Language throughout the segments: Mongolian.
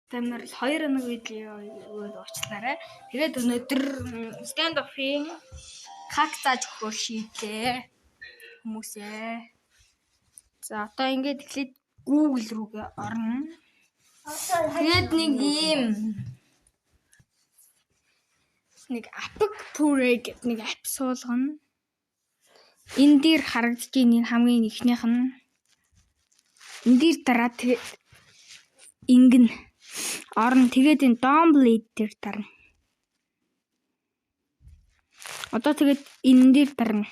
Тамир 2 видео уучлаарай. Тэгээд өнөөдөр stand off-ийн хак зааж өгөх шийдлээ хүмүүсээ. За одоо ингээд эхлээд Google руугээ орно. Тэгээд нэг Apple Pure гэдэг нэг app суулгана. Энэ дээр харагдаж байгаа хамгийн ихнийх нь энэ дээр дараа тэгээд ингэн орно. Тэгээд энэ Download дээр дарна. Одоо тэгээд энэ дээр дарна.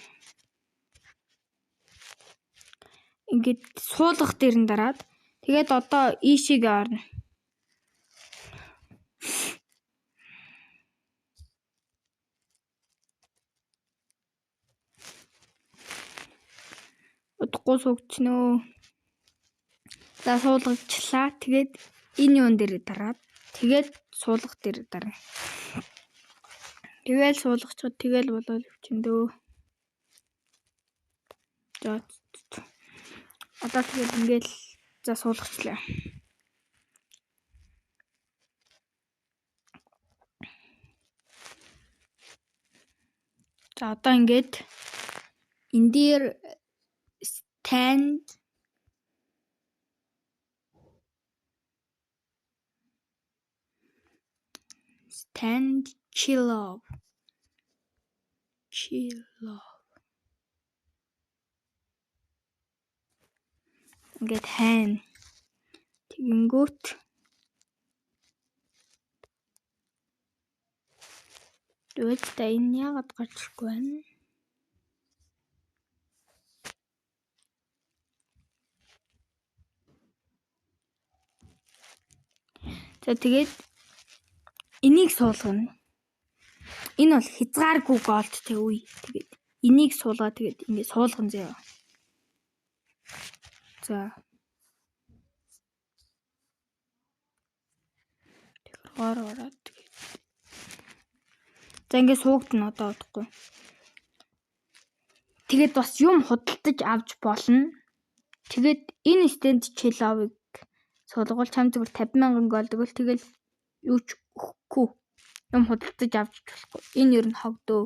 Ингээд суулгах дээр нь дараад тэгээд одоо ийшээгээ орно. Удахгүй суугчнөө. За суулгачлаа. Тэгээд энэ юун дээр дараад тэгээд суулгах дээр дарна. Тэгэл суулгачихад тэгэл болоод өвчнөдөө. За одоо тэгээд ингээл за суулгачлаа. За одоо ингээд энэ дээр stand chill off. Ингээд haan. Тэгэнгүүт та энэ яагаад гарчихгүй байна? За тэгээд энийг суулгана. Энэ бол хязгааргүй голдтэй үе. Тэгээд энийг суулгаа тэгээд ингэ суулган заяа. За. Тэгэхээр ороод тэгээд. За ингэ суугдана одоо удахгүй. Тэгээд бас юм худалдаж авч болно. Тэгээд энэ stand chill off-ыг суулгавал чам зүгээр 50,000 голд өгөл тэгэл юу ч өгөхгүй. Юм худалдаж авч болохгүй. Энэ ер нь хогдөө.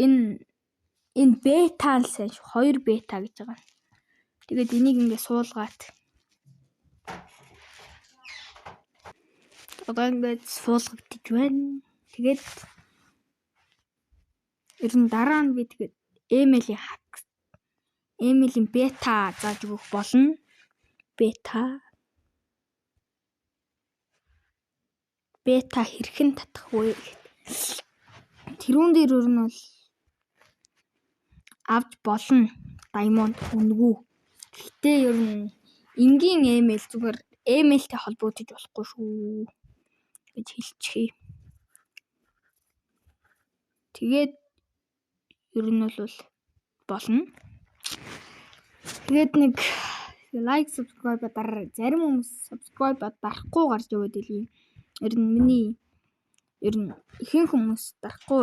Энэ бета л сайн шүү. 2 бета гэж байгаа. Тэгээд энийг ингээ суулгаад. Одоо ингээ суулгагдчих байна. Тэгээд ер нь дараа нь би тэгээд email-ийн бета зааж өгөх болно. Бета хэрхэн татах вэ? Тэрүүн дээр ер нь бол авч болно. Diamond үнэгүй. Гэтэ ер нь энгийн email зүгээр emailтэй холбогдож болохгүй шүү гэж хэлчихье. Тэгээд ер нь бол болно. Тэгээд нэг лайк, subscribe дараарай. Зарим хүмүүс subscribe дарахгүй гарч яваад илээ. Ер нь ихэнх хүмүүс дарахгүй